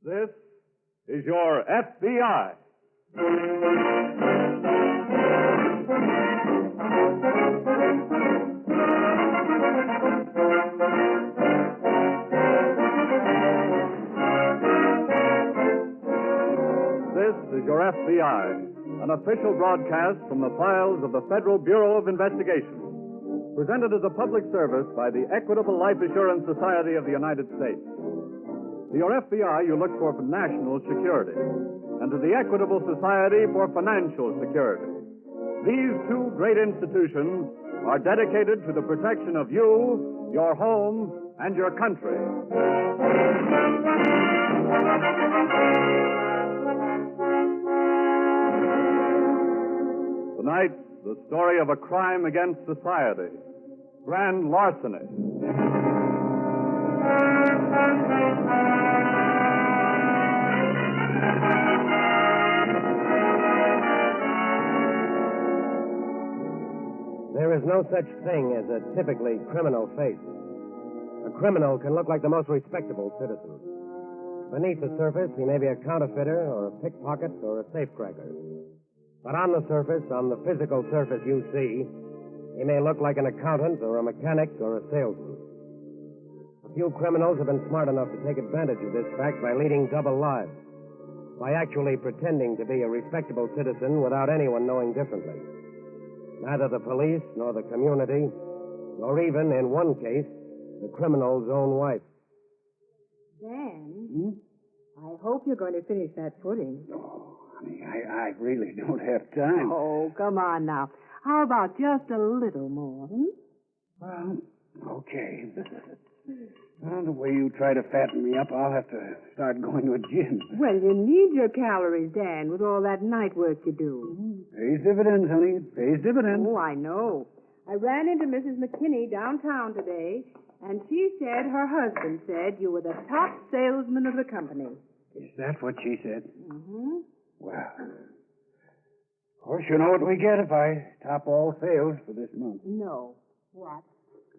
This is your FBI. This is your FBI, an official broadcast from the files of the Federal Bureau of Investigation, presented as a public service by the Equitable Life Assurance Society of the United States. To your FBI, you look for national security, and to the Equitable Society for financial security. These two great institutions are dedicated to the protection of you, your home, and your country. Tonight, the story of a crime against society, grand larceny. There is no such thing as a typically criminal face. A criminal can look like the most respectable citizen. Beneath the surface, he may be a counterfeiter or a pickpocket or a safecracker. But on the surface, on the physical surface you see, he may look like an accountant or a mechanic or a salesman. A few criminals have been smart enough to take advantage of this fact by leading double lives, by actually pretending to be a respectable citizen without anyone knowing differently. Neither the police nor the community, nor even, in one case, the criminal's own wife. Dan, I hope you're going to finish that pudding. Oh, honey, I really don't have time. Oh, come on now. How about just a little more, Well, okay. Well, the way you try to fatten me up, I'll have to start going to a gym. Well, you need your calories, Dan, with all that night work you do. Pays dividends, honey. Pays dividends. Oh, I know. I ran into Mrs. McKinney downtown today, and she said her husband said you were the top salesman of the company. Is that what she said? Mm-hmm. Well, of course, you know what we get if I top all sales for this month. No. What?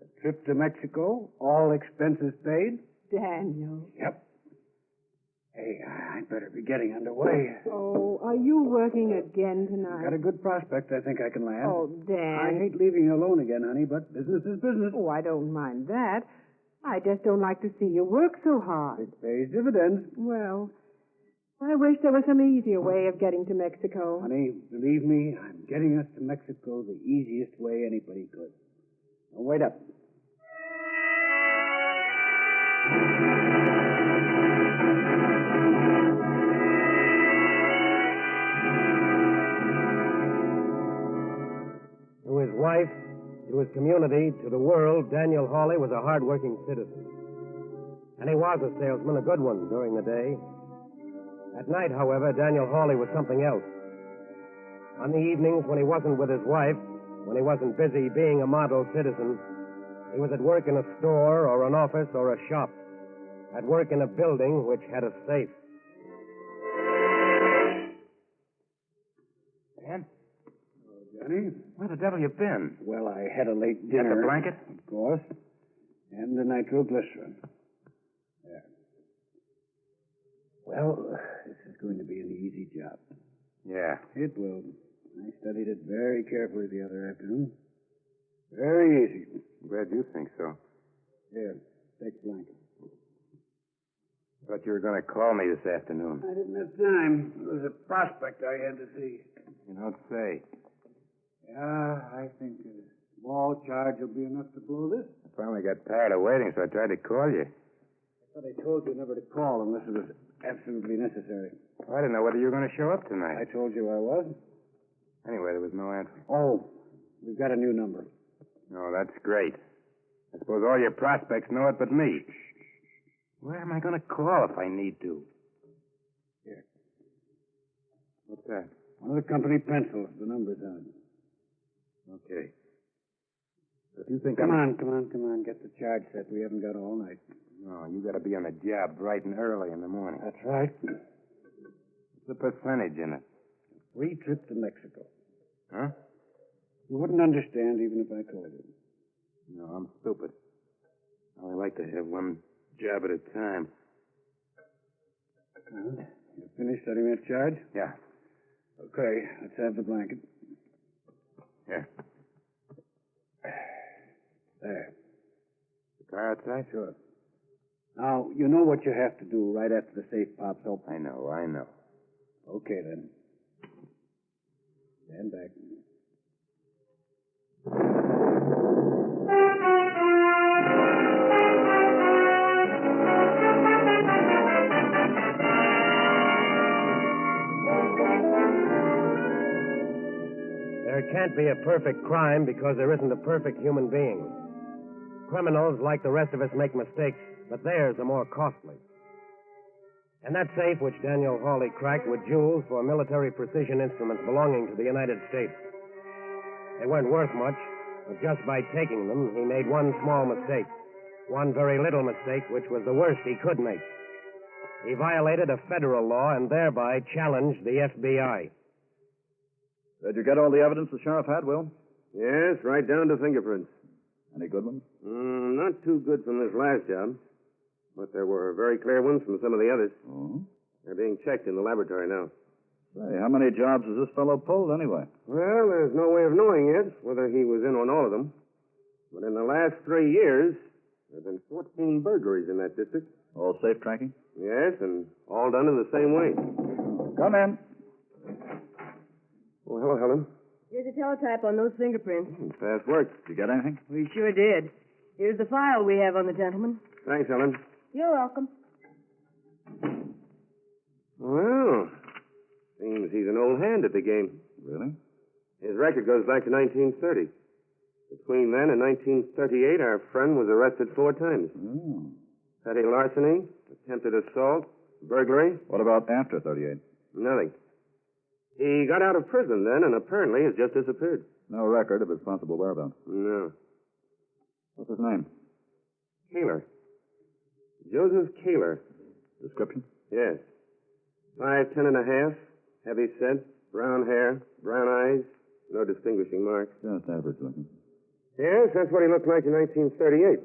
A trip to Mexico, all expenses paid. Daniel. Yep. Hey, I'd better be getting underway. Oh, are you working again tonight? Got a good prospect I think I can land. Oh, Dan. I hate leaving you alone again, honey, but business is business. Oh, I don't mind that. I just don't like to see you work so hard. It pays dividends. Well, I wish there was some easier way of getting to Mexico. Honey, believe me, I'm getting us to Mexico the easiest way anybody could. Now, wait up. To his wife, to his community, to the world, Daniel Hawley was a hard-working citizen. And he was a salesman, a good one, during the day. At night, however, Daniel Hawley was something else. On the evenings when he wasn't with his wife, when he wasn't busy being a model citizen, he was at work in a store or an office or a shop, at work in a building which had a safe. Dan? Johnny? Where the devil you been? Well, I had a late dinner. Got the blanket? Of course. And the nitroglycerin. There. Well, this is going to be an easy job. Yeah. It will. I studied it very carefully the other afternoon. Very easy. Glad you think so. Here, take the blanket. Thought you were going to call me this afternoon. I didn't have time. There was a prospect I had to see. You don't say. Yeah, I think a small charge will be enough to blow this. I finally got tired of waiting, so I tried to call you. I thought I told you never to call unless it was absolutely necessary. I didn't know whether you were going to show up tonight. I told you I was. Anyway, there was no answer. Oh, we've got a new number. Oh, that's great. I suppose all your prospects know it but me. Where am I going to call if I need to? Here. What's that? One of the company pencils. The number's on it. Okay. If you think Come on. Get the charge set. We haven't got all night. No, you got to be on the job bright and early in the morning. That's right. What's the percentage in it? Free trip to Mexico. Huh? You wouldn't understand even if I told you. No, I'm stupid. I only like to have one job at a time. Well, you finished setting that charge? Yeah. Okay, let's have the blanket. Here. There. The car outside? Sure. Now, you know what you have to do right after the safe pops open. I know. Okay, then. Stand back. There can't be a perfect crime because there isn't a perfect human being. Criminals, like the rest of us, make mistakes, but theirs are more costly. And that safe which Daniel Hawley cracked with jewels for military precision instruments belonging to the United States. They weren't worth much, but just by taking them, he made one small mistake. One very little mistake, which was the worst he could make. He violated a federal law and thereby challenged the FBI. Did you get all the evidence the sheriff had, Will? Yes, right down to fingerprints. Any good ones? Not too good from this last job, but there were very clear ones from some of the others. Oh. They're being checked in the laboratory now. Say, how many jobs has this fellow pulled, anyway? Well, there's no way of knowing yet whether he was in on all of them. But in the last 3 years, there have been 14 burglaries in that district. All safe tracking? Yes, and all done in the same way. Come in. Oh, hello, Helen. Here's a teletype on those fingerprints. Fast work. Did you get anything? We sure did. Here's the file we have on the gentleman. Thanks, Helen. You're welcome. Well, seems he's an old hand at the game. Really? His record goes back to 1930. Between then and 1938, our friend was arrested 4 times. Oh. Petty larceny, attempted assault, burglary. What about after 38? Nothing. He got out of prison then and apparently has just disappeared. No record of his possible whereabouts. No. What's his name? Kaler. Joseph Kaler. Description? Yes. 5'10" and a half, heavy set, brown hair, brown eyes, no distinguishing marks. Just average looking. Yes, that's what he looked like in 1938,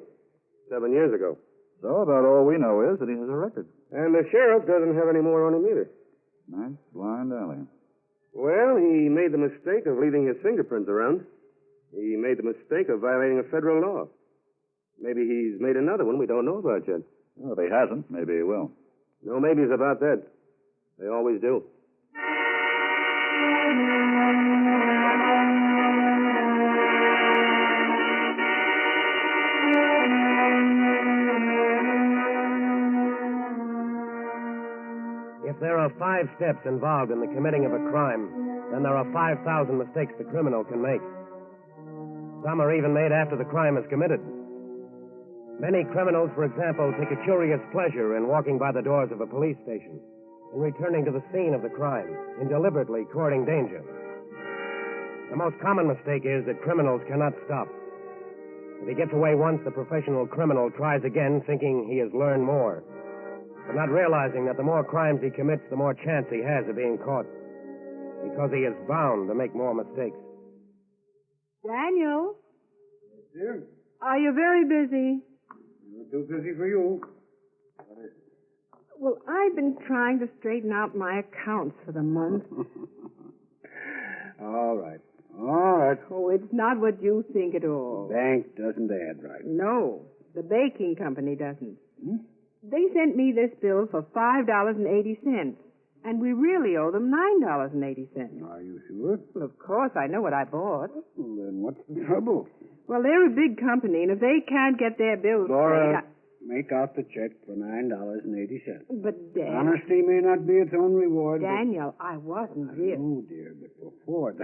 7 years ago. So about all we know is that he has a record. And the sheriff doesn't have any more on him either. Nice blind alley. Well, he made the mistake of leaving his fingerprints around. He made the mistake of violating a federal law. Maybe he's made another one we don't know about yet. Well, if he hasn't, maybe he will. No maybes about that. They always do. If there are 5 steps involved in the committing of a crime, then there are 5,000 mistakes the criminal can make. Some are even made after the crime is committed. Many criminals, for example, take a curious pleasure in walking by the doors of a police station, in returning to the scene of the crime, in deliberately courting danger. The most common mistake is that criminals cannot stop. If he gets away once, the professional criminal tries again, thinking he has learned more, but not realizing that the more crimes he commits, the more chance he has of being caught, because he is bound to make more mistakes. Daniel, Yes, dear? are you very busy? Not too busy for you. What is it? Well, I've been trying to straighten out my accounts for the month. All right. All right. Oh, it's not what you think at all. Bank doesn't add right. No, the baking company doesn't. Hmm? They sent me this bill for $5.80, and we really owe them $9.80. Are you sure? Well, of course, I know what I bought. Well, then what's the trouble? Well, they're a big company, and if they can't get their bills Laura, paid... make out the check for $9.80. But, Dad... Honesty may not be its own reward. Daniel, I wasn't really... Oh, dear, but for $4,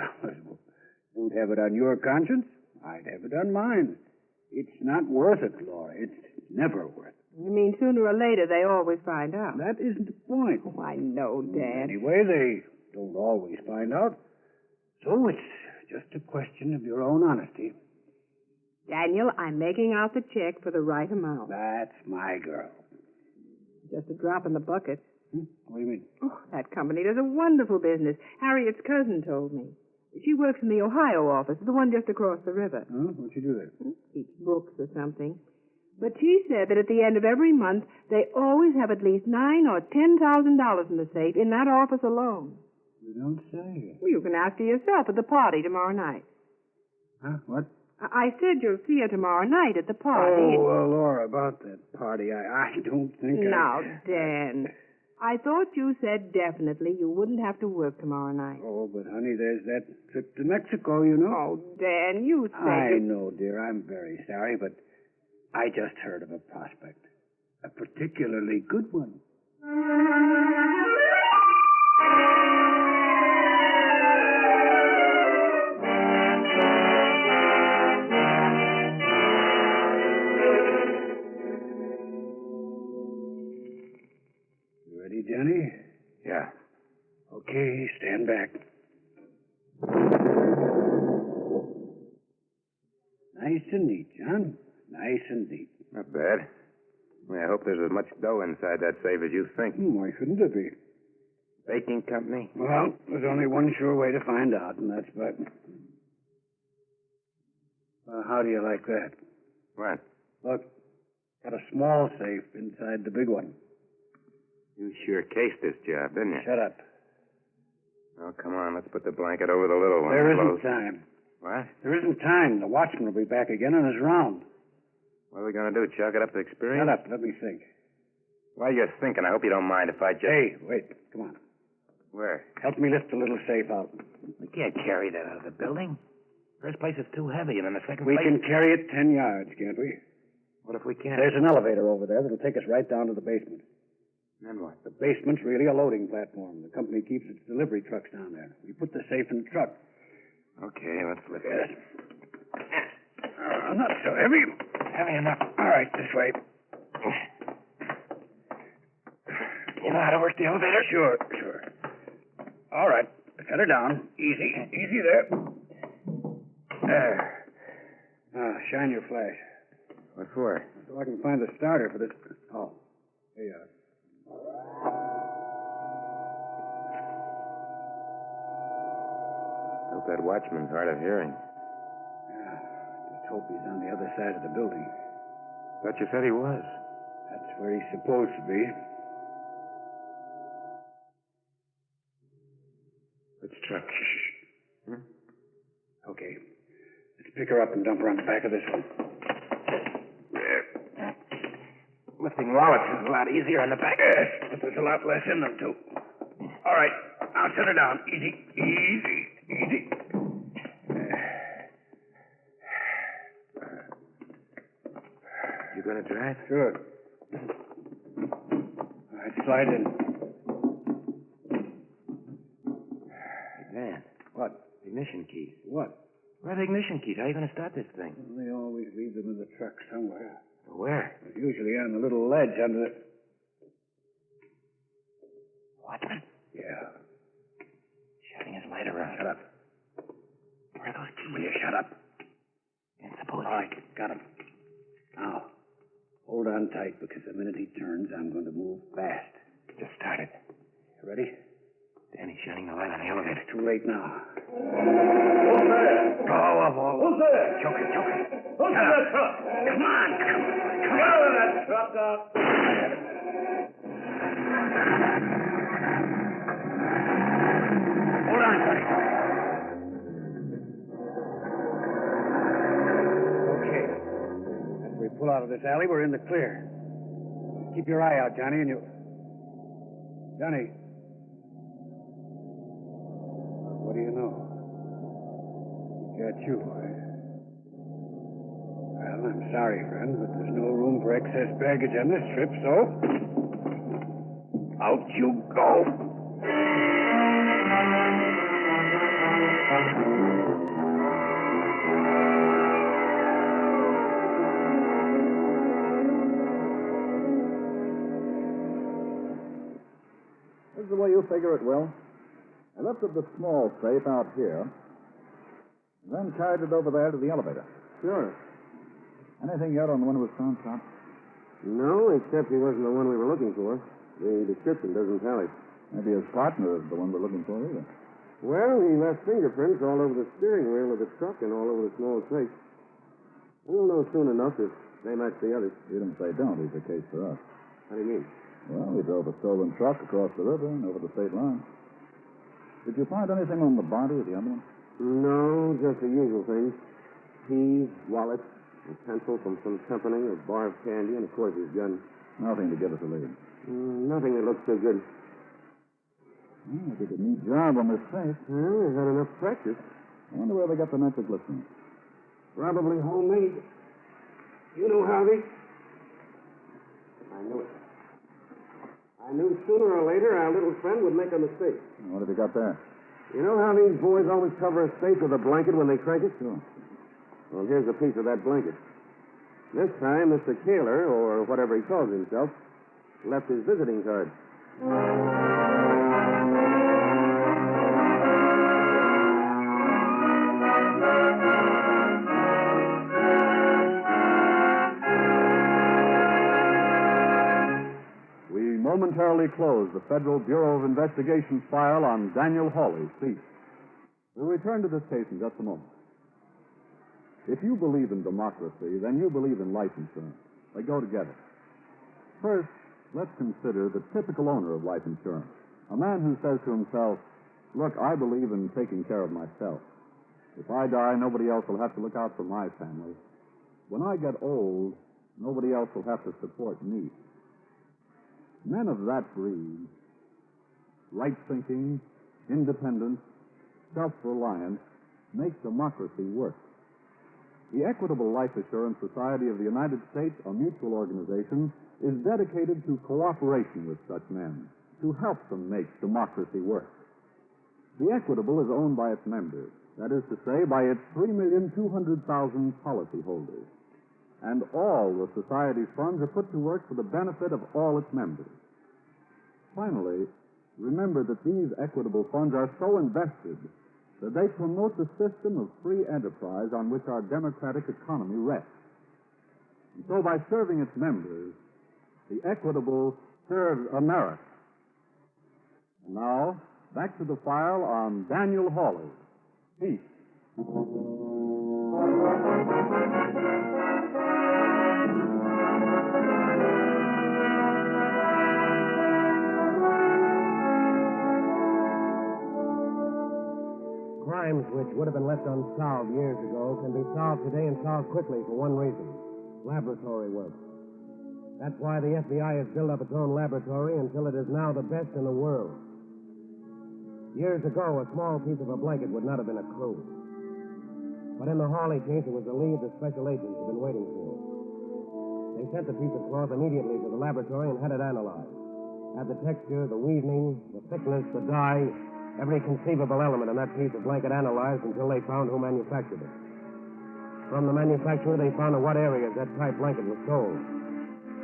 don't have it on your conscience. I'd have it on mine. It's not worth it, Laura. It's never worth it. You mean sooner or later they always find out? That isn't the point. Oh, I know, Dad. Anyway, they don't always find out. So it's just a question of your own honesty. Daniel, I'm making out the check for the right amount. That's my girl. Just a drop in the bucket. What do you mean? Oh, that company does a wonderful business. Harriet's cousin told me. She works in the Ohio office, the one just across the river. Huh? What'd you do there? Keeps books or something. But she said that at the end of every month, they always have at least $9,000 or $10,000 in the safe in that office alone. You don't say. Well, you can ask her yourself at the party tomorrow night. Huh? What? I said you'll see her tomorrow night at the party. Oh, Laura, about that party, I don't think Now, Dan, I thought you said definitely you wouldn't have to work tomorrow night. Oh, but, honey, there's that trip to Mexico, you know. Oh, Dan, you said I know, dear. I'm very sorry, but I just heard of a prospect. A particularly good one. You ready, Johnny? Yeah. Okay, stand back. Nice and neat, John. Nice and neat. Not bad. Well, I hope there's as much dough inside that safe as you think. Why shouldn't it be? Baking company? Well, there's only one sure way to find out, and that's by... how do you like that? What? Look, got a small safe inside the big one. You sure cased this job, didn't you? Shut up. Oh, come on. Let's put the blanket over the little one. There Close. isn't time. What? There isn't time. The watchman will be back again on his round. What are we going to do? Chalk it up to experience? Shut up. Let me think. While you're thinking, I hope you don't mind if I just... Hey, wait. Come on. Where? Help me lift the little safe out. We can't carry that out of the building. First place is too heavy, and then the second We place... can carry it 10 yards, can't we? What if we can't? There's an elevator over there that'll take us right down to the basement. Then what? The basement's really a loading platform. The company keeps its delivery trucks down there. We put the safe in the truck. Okay, let's lift Yes. it. Not so heavy. Heavy enough. All right, this way. You know how to work the elevator? Sure. All right, set her down. Easy there. There. Now, shine your flash. What for? So I can find the starter for this. Oh, here you are. Hope that watchman's hard of hearing. Yeah, just hope he's on the other side of the building. Thought you said he was. That's where he's supposed to be. Which truck? Hmm? Okay. Let's pick her up and dump her on the back of this one. Lifting wallets is a lot easier on the back. Yes, but there's a lot less in them, too. All right, now set her down. Easy. You gonna drive? Sure. All right, slide in. Hey, Dan. What? Ignition keys. What? Where are the ignition keys? How are you gonna start this thing? Well, they always leave them in the truck somewhere. Where? It's usually on the little ledge under the... Watchman? Yeah. Shining his light around. Shut up. Where are those keys? Will you shut up? And suppose... All right, got him. Now, hold on tight, because the minute he turns, I'm going to move fast. Just started. You ready? Danny's shining the light on the elevator. It's too late now. Who's there? Oh. Who's there? Choke it. Who's in that truck? Come on. Get out of that truck now. Hold on, buddy. Okay. As we pull out of this alley, we're in the clear. Keep your eye out, Johnny, and you... Johnny. What do you know? He got you. Well, I'm sorry, friend, but there's no room for excess baggage on this trip, so... Out you go. This is the way you figure it, Will. I lifted the small safe out here, then carried it over there to the elevator. Sure. Anything yet on when it was found, Tom? No, except he wasn't the one we were looking for. The description doesn't tally. Maybe his partner is the one we're looking for, either. Well, he left fingerprints all over the steering wheel of the truck and all over the small safe. We'll know soon enough if Same as the others. Even if they don't, he's a case for us. How do you mean? Well, he drove a stolen truck across the river and over the state line. Did you find anything on the body of the other one? No, just the usual things. Keys, wallet, a pencil from some company, a bar of candy, and, of course, his gun. Nothing to give us a lead. Nothing that looks so good. Well, they did a neat job on this safe. Well, they've had enough practice. I wonder where they got the nitroglycerin. Probably homemade. You know, Harvey. I knew it. I knew sooner or later our little friend would make a mistake. What have you got there? You know how these boys always cover a safe with a blanket when they crank it? Sure. Well, here's a piece of that blanket. This time, Mr. Kaler, or whatever he calls himself, left his visiting card. We momentarily close the Federal Bureau of Investigation's file on Daniel Hawley, thief. We'll return to this case in just a moment. If you believe in democracy, then you believe in life insurance. They go together. First, let's consider the typical owner of life insurance, a man who says to himself, look, I believe in taking care of myself. If I die, nobody else will have to look out for my family. When I get old, nobody else will have to support me. Men of that breed, right-thinking, independent, self-reliant, make democracy work. The Equitable Life Assurance Society of the United States, a mutual organization, is dedicated to cooperation with such men, to help them make democracy work. The Equitable is owned by its members, that is to say, by its 3,200,000 policyholders. And all the Society's funds are put to work for the benefit of all its members. Finally, remember that these Equitable funds are so invested that they promote the system of free enterprise on which our democratic economy rests. And so by serving its members, the Equitable serves America. And now, back to the file on Daniel Hawley, thief. Crimes which would have been left unsolved years ago can be solved today and solved quickly for one reason: laboratory work. That's why the FBI has built up its own laboratory until it is now the best in the world. Years ago, a small piece of a blanket would not have been a clue. But in the Hawley case, it was the lead the special agents had been waiting for. They sent the piece of cloth immediately to the laboratory and had it analyzed. Had the texture, the weaving, the thickness, the dye, every conceivable element in that piece of blanket analyzed until they found who manufactured it. From the manufacturer, they found in what areas that type blanket was sold.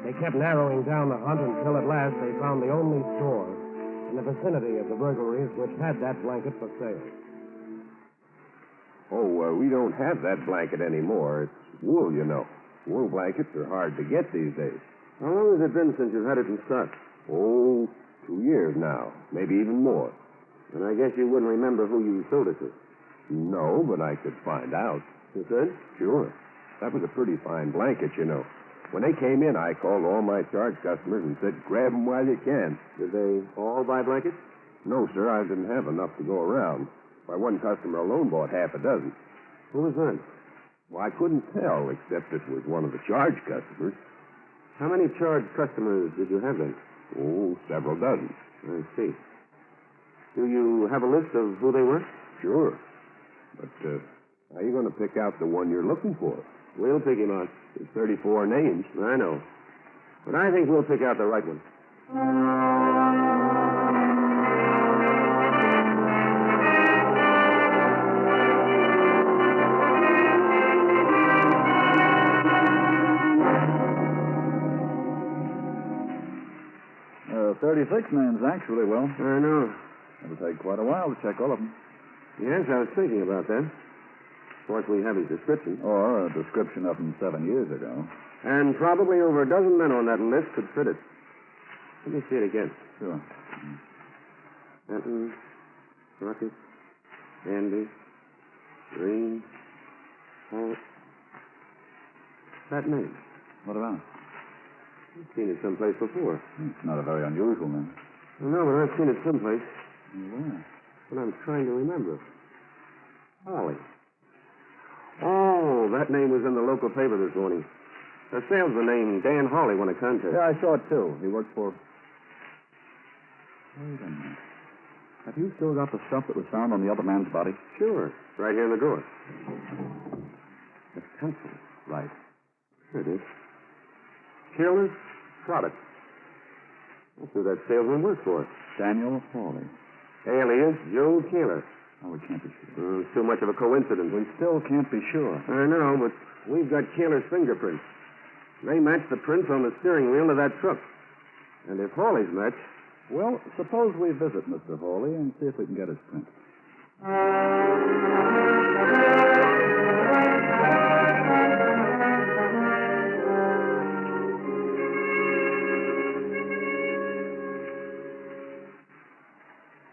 They kept narrowing down the hunt until at last they found the only store in the vicinity of the burglaries which had that blanket for sale. We don't have that blanket anymore. It's wool, you know. Wool blankets are hard to get these days. How long has it been since you've had it in stock? 2 years now, maybe even more. And I guess you wouldn't remember who you sold it to. No, but I could find out. You could? Sure. That was a pretty fine blanket, you know. When they came in, I called all my charge customers and said, grab them while you can. Did they all buy blankets? No, sir, I didn't have enough to go around. Why, one customer alone bought half a dozen. Who was that? Well, I couldn't tell, except it was one of the charge customers. How many charge customers did you have then? Several dozen. I see. Do you have a list of who they were? Sure. But how are you going to pick out the one you're looking for? We'll pick him out. There's 34 names. I know. But I think we'll pick out the right one. 36 names, actually, Will. I know. It'll take quite a while to check all of them. Yes, I was thinking about that. Of course, we have his description. Or a description of him 7 years ago. And probably over a dozen men on that list could fit it. Let me see it again. Sure. Benton, Crockett, Andy, Green, Holt. That name. What about it? I've seen it someplace before. It's not a very unusual name. No, but I've seen it someplace. Where? But I'm trying to remember. Holly. Oh, that name was in the local paper this morning. A salesman named Dan Hawley won a contest. Yeah, I saw it, too. He worked for... Wait a minute. Have you still got the stuff that was found on the other man's body? Sure. Right here in the drawer. The pencil. Right. Here it is. Killer's product. That's who that salesman worked for. Daniel Hawley. Alias Joe Keeler. Oh, we can't be sure. It's too much of a coincidence. We still can't be sure. I know, but we've got Keeler's fingerprints. They match the prints on the steering wheel of that truck. And if Hawley's match... Well, suppose we visit Mr. Hawley and see if we can get his print.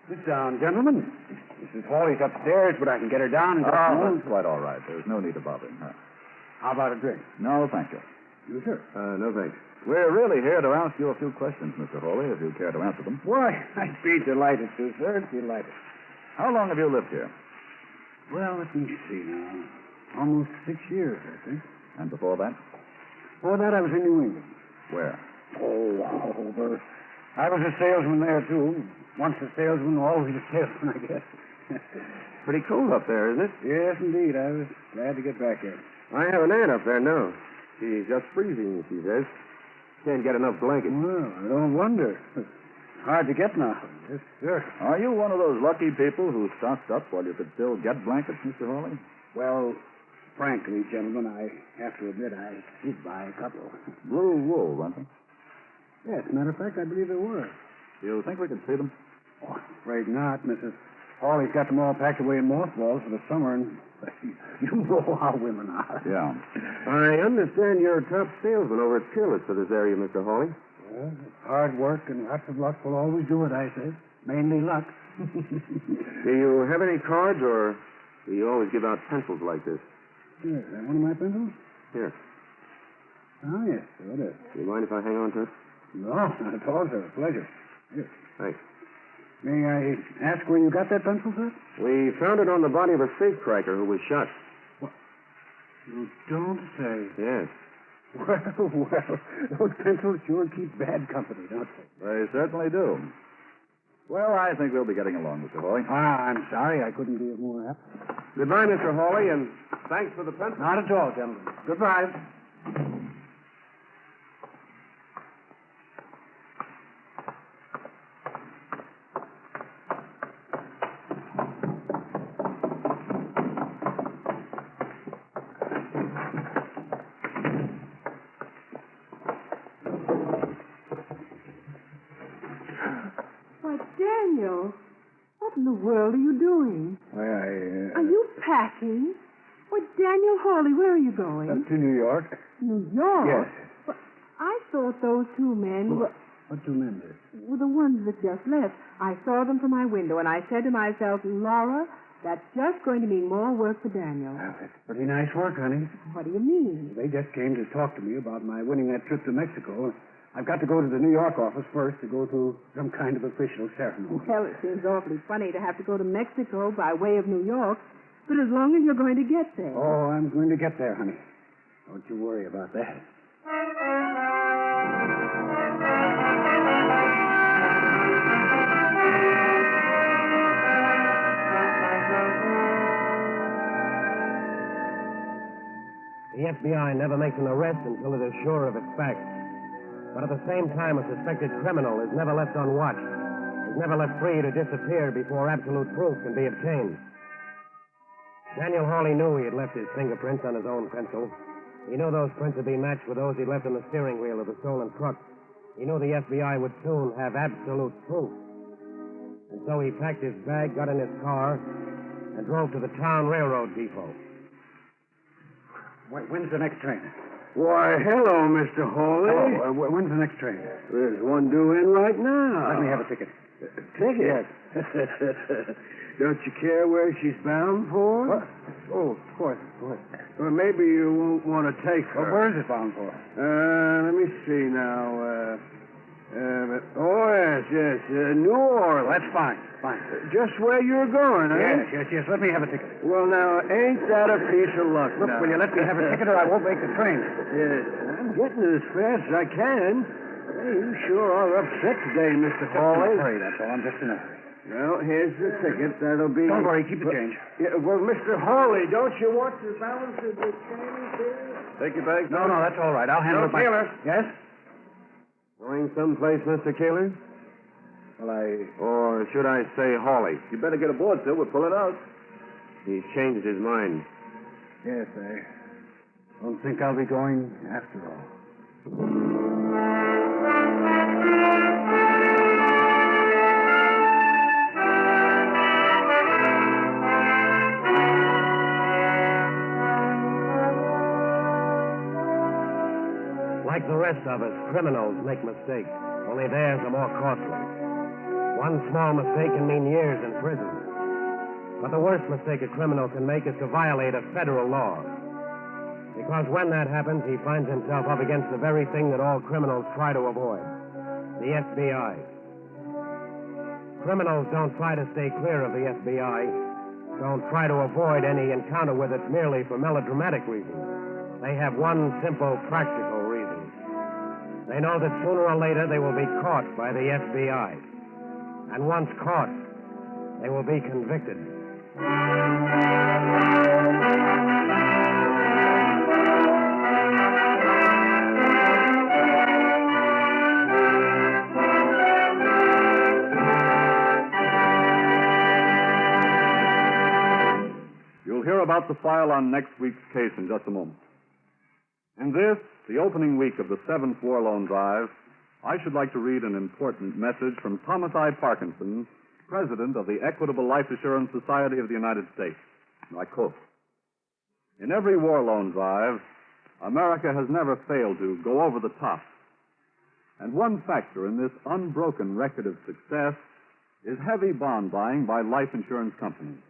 Sit down, gentlemen. Mrs. Hawley's upstairs, but I can get her down and... That's quite all right. There's no need of bothering her. How about a drink? No, thank you. You, sir? no thanks. We're really here to ask you a few questions, Mr. Hawley, if you care to answer them. Why, I'd be delighted to, sir. Delighted. How long have you lived here? Well, let me see now. Almost 6 years, I think. And before that? Before that, I was in New England. Where? Oh, over. I was a salesman there, too. Once a salesman, always a salesman, I guess. Pretty cold up there, isn't it? Yes, indeed. I was glad to get back here. I have an aunt up there now. She's just freezing, she says. Can't get enough blankets. Well, I don't wonder. Hard to get now. Yes, sir. Are you one of those lucky people who stocked up while you could still get blankets, Mr. Hawley? Well, frankly, gentlemen, I have to admit I did buy a couple. Blue wool, weren't they? Yes, matter of fact, I believe there were. You think we could see them? Oh, I'm afraid not. Mrs. Hawley's got them all packed away in mothballs for the summer, and you know how women are. Yeah. I understand you're a top salesman over at Peerless for this area, Mr. Hawley. Well, hard work and lots of luck will always do it, I say. Mainly luck. Do you have any cards, or do you always give out pencils like this? Here, is that one of my pencils? Here. Oh, yes, so it is. Do you mind if I hang on to it? No, not at all, sir. A pleasure. Here. Thanks. May I ask where you got that pencil, sir? We found it on the body of a safecracker who was shot. What? You don't say. Yes. Well, those pencils sure keep bad company, don't they? They certainly do. Well, I think we'll be getting along, Mr. Hawley. I'm sorry I couldn't be of more help. Goodbye, Mr. Hawley, and thanks for the pencil. Not at all, gentlemen. Goodbye. Why, Daniel, what in the world are you doing? Why, Are you packing? Why, Daniel Hawley, where are you going? to New York. New York? Yes. Well, I thought those two men What two men did? were the ones that just left. I saw them from my window, and I said to myself, Laura, that's just going to mean more work for Daniel. Well, it's pretty nice work, honey. What do you mean? They just came to talk to me about my winning that trip to Mexico. I've got to go to the New York office first to go through some kind of official ceremony. Well, it seems awfully funny to have to go to Mexico by way of New York, but as long as you're going to get there. Oh, I'm going to get there, honey. Don't you worry about that. The FBI never makes an arrest until it is sure of its facts. But at the same time, a suspected criminal is never left on watch, is never left free to disappear before absolute proof can be obtained. Daniel Hawley knew he had left his fingerprints on his own pencil. He knew those prints would be matched with those he'd left on the steering wheel of the stolen truck. He knew the FBI would soon have absolute proof. And so he packed his bag, got in his car, and drove to the town railroad depot. When's the next train? Why, hello, Mr. Hawley. Oh, when's the next train? There's one due in right now. Let me have a ticket. Ticket? Yes. Don't you care where she's bound for? What? Oh, of course, of course. Well, maybe you won't want to take her. Well, where is it bound for? Let me see now. Yes. New Orleans. That's fine, fine. Just where you're going, huh? Yes. Let me have a ticket. Well, now, ain't that a piece of luck? Look, now? will you let me have a ticket or I won't make the train? Yes, I'm getting it as fast as I can. Hey, you sure are upset today, Mr. Hawley. Hurry, that's all. I'm just in a hurry. Well, here's the ticket. That'll be... Don't worry, keep the change. Yeah, well, Mr. Hawley, don't you want the balance of the change here? Take your bag, No, that's all right. I'll handle it myself. Taylor. Yes? Going someplace, Mr. Kaler? Well, Or should I say Hawley? You better get aboard, sir. We're pulling out. He's changed his mind. Yes, I don't think I'll be going after all. Like the rest of us, criminals make mistakes, only theirs are more costly. One small mistake can mean years in prison. But the worst mistake a criminal can make is to violate a federal law. Because when that happens, he finds himself up against the very thing that all criminals try to avoid, the FBI. Criminals don't try to stay clear of the FBI, don't try to avoid any encounter with it merely for melodramatic reasons. They have one simple, practical reason. They know that sooner or later they will be caught by the FBI. And once caught, they will be convicted. You'll hear about the file on next week's case in just a moment. In this, the opening week of the 7th War Loan Drive, I should like to read an important message from Thomas I. Parkinson, President of the Equitable Life Assurance Society of the United States. I quote, "In every war loan drive, America has never failed to go over the top. And one factor in this unbroken record of success is heavy bond buying by life insurance companies.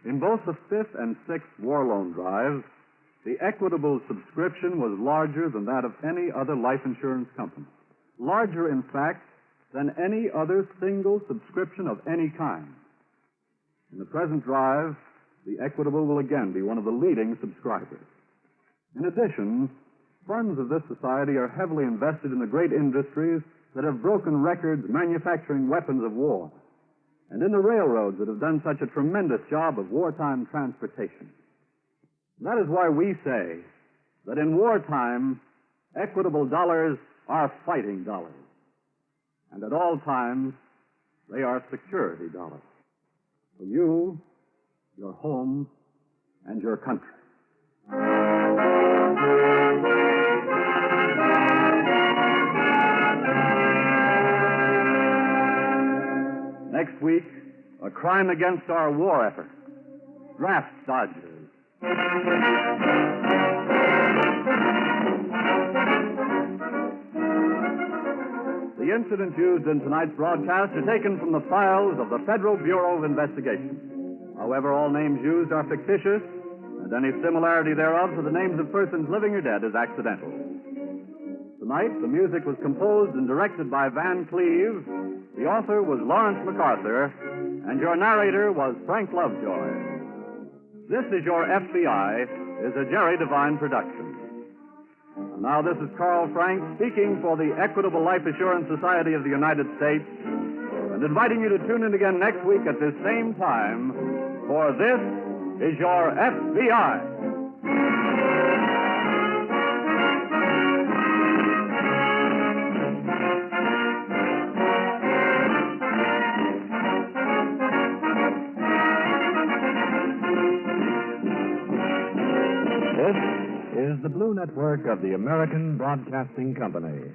In both the 5th and 6th war loan drives, the Equitable subscription was larger than that of any other life insurance company. Larger, in fact, than any other single subscription of any kind. In the present drive, the Equitable will again be one of the leading subscribers. In addition, funds of this society are heavily invested in the great industries that have broken records manufacturing weapons of war, and in the railroads that have done such a tremendous job of wartime transportation. That is why we say that in wartime, Equitable dollars are fighting dollars. And at all times, they are security dollars. For you, your home, and your country. Next week, a crime against our war effort. Draft dodgers. The incidents used in tonight's broadcast are taken from the files of the Federal Bureau of Investigation. However, all names used are fictitious, and any similarity thereof to the names of persons living or dead is accidental. Tonight, the music was composed and directed by Van Cleve. The author was Lawrence MacArthur, and your narrator was Frank Lovejoy. This Is Your FBI is a Jerry Devine production. And now this is Carl Frank speaking for the Equitable Life Assurance Society of the United States and inviting you to tune in again next week at this same time for This Is Your FBI. This is the Blue Network of the American Broadcasting Company.